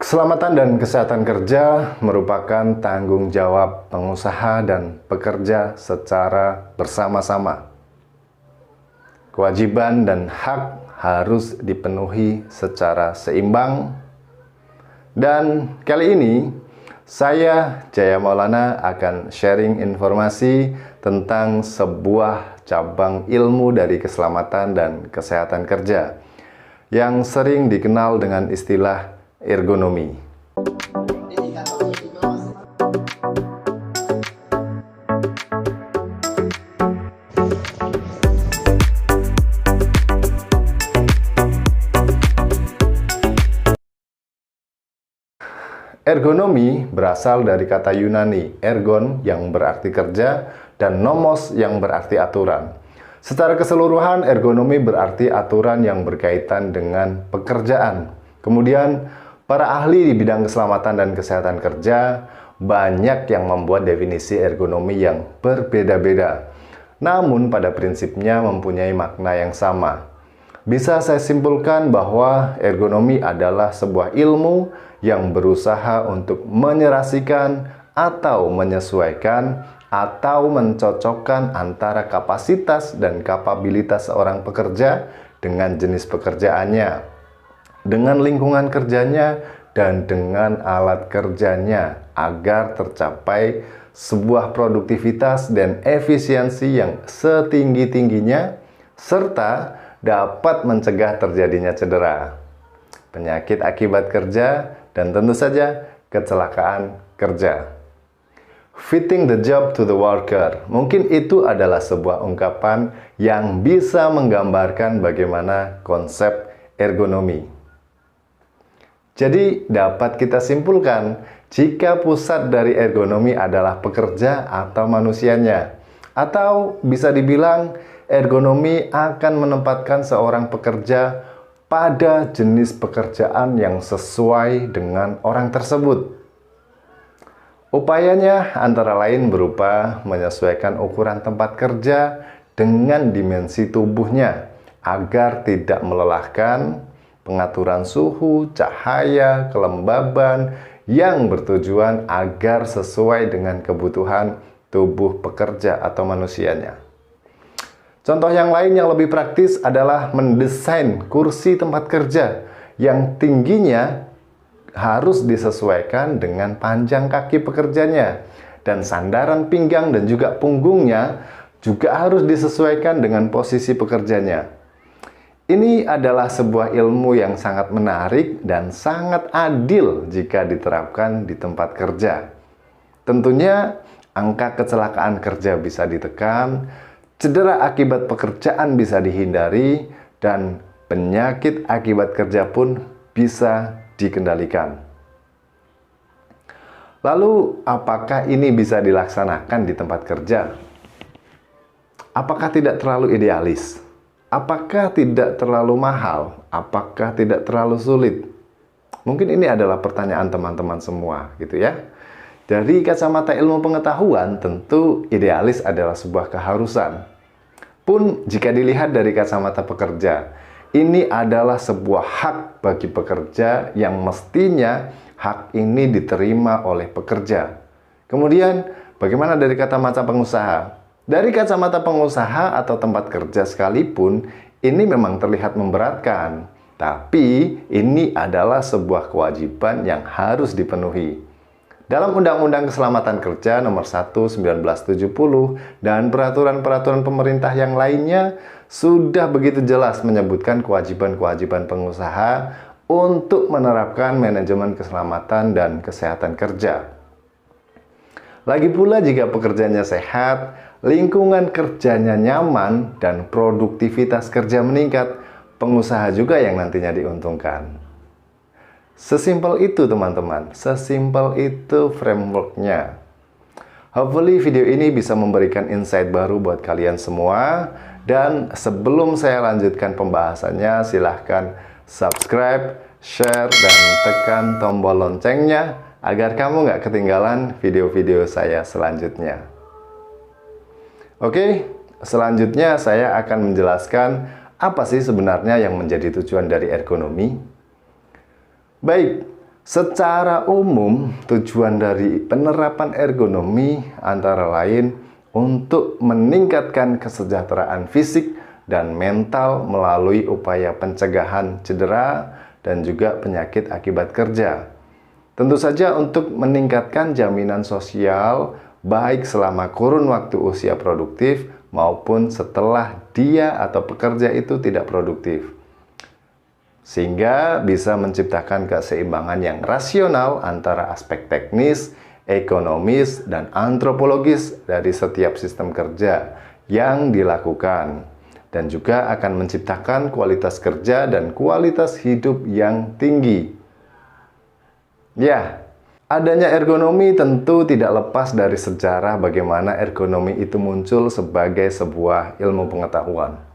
Keselamatan dan kesehatan kerja merupakan tanggung jawab pengusaha dan pekerja secara bersama-sama. Kewajiban dan hak harus dipenuhi secara seimbang. Dan kali ini, saya, Jaya Maulana, akan sharing informasi tentang sebuah cabang ilmu dari keselamatan dan kesehatan kerja yang sering dikenal dengan istilah ergonomi. Ergonomi berasal dari kata Yunani ergon yang berarti kerja dan nomos yang berarti aturan. Secara keseluruhan, ergonomi berarti aturan yang berkaitan dengan pekerjaan. Kemudian, para ahli di bidang keselamatan dan kesehatan kerja banyak yang membuat definisi ergonomi yang berbeda-beda. Namun pada prinsipnya mempunyai makna yang sama. Bisa saya simpulkan bahwa ergonomi adalah sebuah ilmu yang berusaha untuk menyerasikan atau menyesuaikan atau mencocokkan antara kapasitas dan kapabilitas seorang pekerja dengan jenis pekerjaannya, dengan lingkungan kerjanya, dan dengan alat kerjanya agar tercapai sebuah produktivitas dan efisiensi yang setinggi-tingginya serta dapat mencegah terjadinya cedera, penyakit akibat kerja, dan tentu saja kecelakaan kerja. Fitting the job to the worker, mungkin itu adalah sebuah ungkapan yang bisa menggambarkan bagaimana konsep ergonomi. Jadi dapat kita simpulkan jika pusat dari ergonomi adalah pekerja atau manusianya. Atau bisa dibilang ergonomi akan menempatkan seorang pekerja pada jenis pekerjaan yang sesuai dengan orang tersebut. Upayanya antara lain berupa menyesuaikan ukuran tempat kerja dengan dimensi tubuhnya agar tidak melelahkan, pengaturan suhu, cahaya, kelembaban yang bertujuan agar sesuai dengan kebutuhan tubuh pekerja atau manusianya. Contoh yang lain yang lebih praktis adalah mendesain kursi tempat kerja yang tingginya harus disesuaikan dengan panjang kaki pekerjanya, dan sandaran pinggang dan juga punggungnya juga harus disesuaikan dengan posisi pekerjanya. Ini adalah sebuah ilmu yang sangat menarik dan sangat adil jika diterapkan di tempat kerja. Tentunya, angka kecelakaan kerja bisa ditekan, cedera akibat pekerjaan bisa dihindari, dan penyakit akibat kerja pun bisa dikendalikan. Lalu, apakah ini bisa dilaksanakan di tempat kerja? Apakah tidak terlalu idealis? Apakah tidak terlalu mahal? Apakah tidak terlalu sulit? Mungkin ini adalah pertanyaan teman-teman semua, gitu ya. Dari kacamata ilmu pengetahuan, tentu idealis adalah sebuah keharusan. Pun jika dilihat dari kacamata pekerja, ini adalah sebuah hak bagi pekerja yang mestinya hak ini diterima oleh pekerja. Kemudian, bagaimana dari kacamata pengusaha? Dari kacamata pengusaha atau tempat kerja sekalipun, ini memang terlihat memberatkan. Tapi, ini adalah sebuah kewajiban yang harus dipenuhi. Dalam Undang-Undang Keselamatan Kerja Nomor 1 1970 dan peraturan-peraturan pemerintah yang lainnya sudah begitu jelas menyebutkan kewajiban-kewajiban pengusaha untuk menerapkan manajemen keselamatan dan kesehatan kerja. Lagi pula jika pekerjaannya sehat, lingkungan kerjanya nyaman, dan produktivitas kerja meningkat, pengusaha juga yang nantinya diuntungkan. Sesimpel itu teman-teman, sesimpel itu frameworknya. Hopefully video ini bisa memberikan insight baru buat kalian semua. Dan sebelum saya lanjutkan pembahasannya, silahkan subscribe, share, dan tekan tombol loncengnya agar kamu nggak ketinggalan video-video saya selanjutnya. Oke, selanjutnya saya akan menjelaskan apa sih sebenarnya yang menjadi tujuan dari ergonomi. Baik, Secara umum, tujuan dari penerapan ergonomi antara lain untuk meningkatkan kesejahteraan fisik dan mental melalui upaya pencegahan cedera dan juga penyakit akibat kerja. Tentu saja untuk meningkatkan jaminan sosial baik selama kurun waktu usia produktif maupun setelah dia atau pekerja itu tidak produktif. Sehingga bisa menciptakan keseimbangan yang rasional antara aspek teknis, ekonomis, dan antropologis dari setiap sistem kerja yang dilakukan. Dan juga akan menciptakan kualitas kerja dan kualitas hidup yang tinggi. Ya, adanya ergonomi tentu tidak lepas dari sejarah bagaimana ergonomi itu muncul sebagai sebuah ilmu pengetahuan.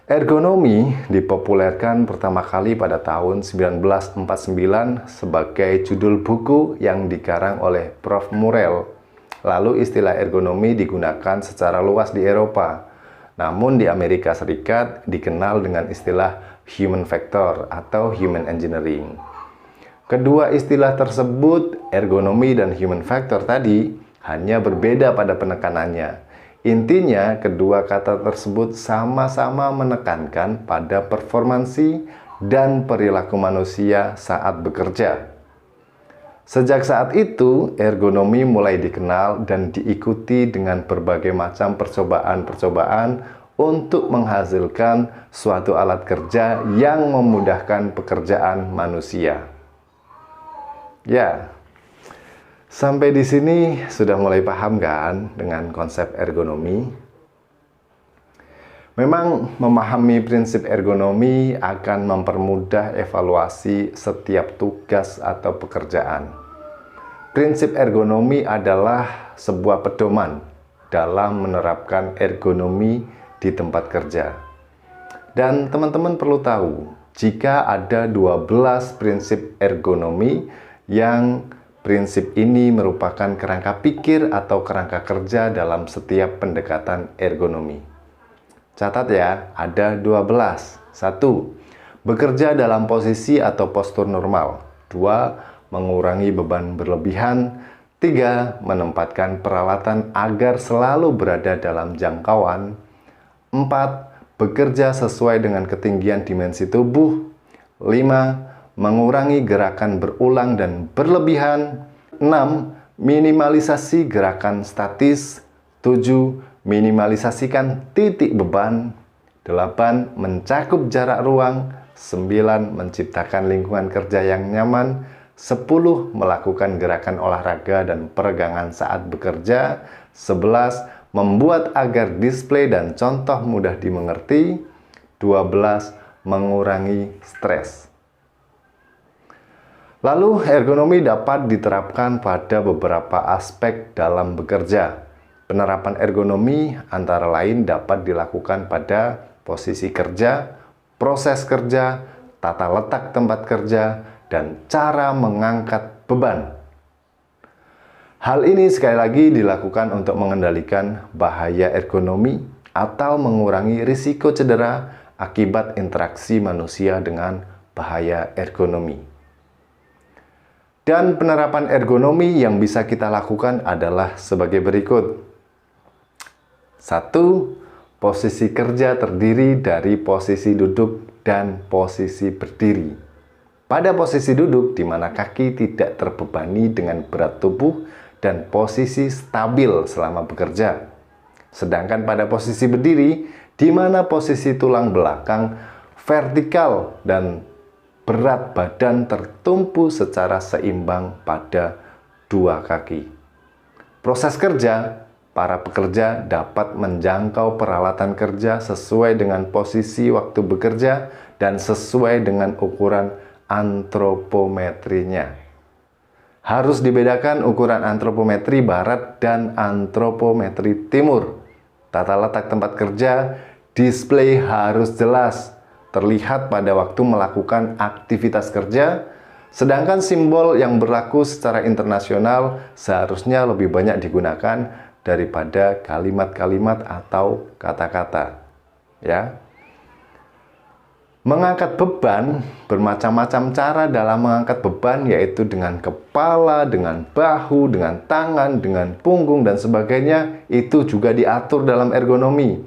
Ergonomi dipopulerkan pertama kali pada tahun 1949 sebagai judul buku yang dikarang oleh Prof. Murrell. Lalu istilah ergonomi digunakan secara luas di Eropa. Namun di Amerika Serikat dikenal dengan istilah human factor atau human engineering. Kedua istilah tersebut, ergonomi dan human factor tadi, hanya berbeda pada penekanannya. Intinya, kedua kata tersebut sama-sama menekankan pada performansi dan perilaku manusia saat bekerja. Sejak saat itu, ergonomi mulai dikenal dan diikuti dengan berbagai macam percobaan-percobaan untuk menghasilkan suatu alat kerja yang memudahkan pekerjaan manusia. Ya, sampai di sini sudah mulai paham kan dengan konsep ergonomi? Memang memahami prinsip ergonomi akan mempermudah evaluasi setiap tugas atau pekerjaan. Prinsip ergonomi adalah sebuah pedoman dalam menerapkan ergonomi di tempat kerja. Dan teman-teman perlu tahu, jika ada 12 prinsip ergonomi yang prinsip ini merupakan kerangka pikir atau kerangka kerja dalam setiap pendekatan ergonomi. Catat ya, ada 12. 1. Bekerja dalam posisi atau postur normal. 2. Mengurangi beban berlebihan. 3. Menempatkan peralatan agar selalu berada dalam jangkauan. 4. Bekerja sesuai dengan ketinggian dimensi tubuh. 5. Mengurangi gerakan berulang dan berlebihan. 6. Minimalisasi gerakan statis. 7. Minimalisasikan titik beban. 8. Mencakup jarak ruang. 9. Menciptakan lingkungan kerja yang nyaman. 10. Melakukan gerakan olahraga dan peregangan saat bekerja. 11. Membuat agar display dan contoh mudah dimengerti. 12. Mengurangi stres. Lalu, ergonomi dapat diterapkan pada beberapa aspek dalam bekerja. Penerapan ergonomi antara lain dapat dilakukan pada posisi kerja, proses kerja, tata letak tempat kerja, dan cara mengangkat beban. Hal ini sekali lagi dilakukan untuk mengendalikan bahaya ergonomi atau mengurangi risiko cedera akibat interaksi manusia dengan bahaya ergonomi. Dan penerapan ergonomi yang bisa kita lakukan adalah sebagai berikut. 1. Posisi kerja terdiri dari posisi duduk dan posisi berdiri. Pada posisi duduk, di mana kaki tidak terbebani dengan berat tubuh dan posisi stabil selama bekerja. Sedangkan pada posisi berdiri, di mana posisi tulang belakang vertikal dan berat badan tertumpu secara seimbang pada dua kaki. Proses kerja, para pekerja dapat menjangkau peralatan kerja sesuai dengan posisi waktu bekerja dan sesuai dengan ukuran antropometrinya. Harus dibedakan ukuran antropometri barat dan antropometri timur. Tata letak tempat kerja, display harus jelas, terlihat pada waktu melakukan aktivitas kerja, sedangkan simbol yang berlaku secara internasional seharusnya lebih banyak digunakan daripada kalimat-kalimat atau kata-kata. Ya. Mengangkat beban, bermacam-macam cara dalam mengangkat beban, yaitu dengan kepala, dengan bahu, dengan tangan, dengan punggung, dan sebagainya. Itu juga diatur dalam ergonomi.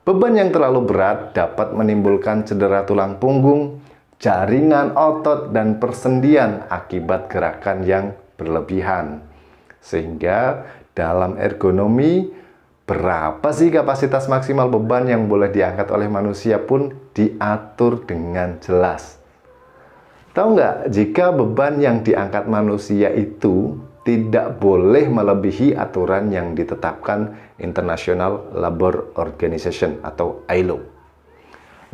Beban yang terlalu berat dapat menimbulkan cedera tulang punggung, jaringan otot, dan persendian akibat gerakan yang berlebihan. Sehingga dalam ergonomi, berapa sih kapasitas maksimal beban yang boleh diangkat oleh manusia pun diatur dengan jelas. Tahu nggak, jika beban yang diangkat manusia itu tidak boleh melebihi aturan yang ditetapkan International Labour Organization atau ILO.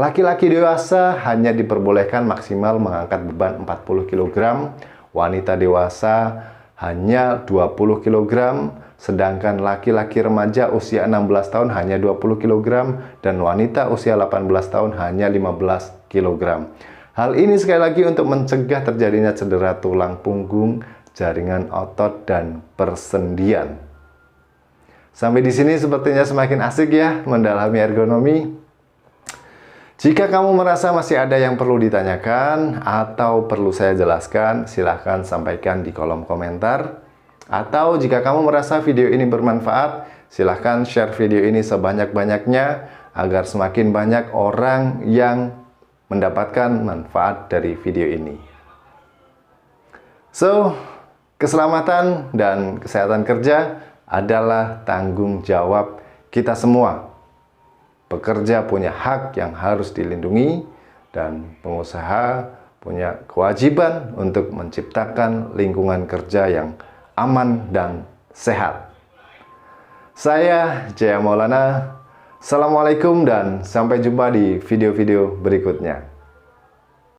Laki-laki dewasa hanya diperbolehkan maksimal mengangkat beban 40 kg, wanita dewasa hanya 20 kg, sedangkan laki-laki remaja usia 16 tahun hanya 20 kg, dan wanita usia 18 tahun hanya 15 kg. Hal ini sekali lagi untuk mencegah terjadinya cedera tulang punggung, jaringan otot, dan persendian. Sampai di sini sepertinya semakin asik ya mendalami ergonomi. Jika kamu merasa masih ada yang perlu ditanyakan atau perlu saya jelaskan, silahkan sampaikan di kolom komentar. Atau jika kamu merasa video ini bermanfaat, silahkan share video ini sebanyak-banyaknya agar semakin banyak orang yang mendapatkan manfaat dari video ini. So, keselamatan dan kesehatan kerja adalah tanggung jawab kita semua. Pekerja punya hak yang harus dilindungi, dan pengusaha punya kewajiban untuk menciptakan lingkungan kerja yang aman dan sehat. Saya Jaya Maulana. Assalamualaikum dan sampai jumpa di video-video berikutnya.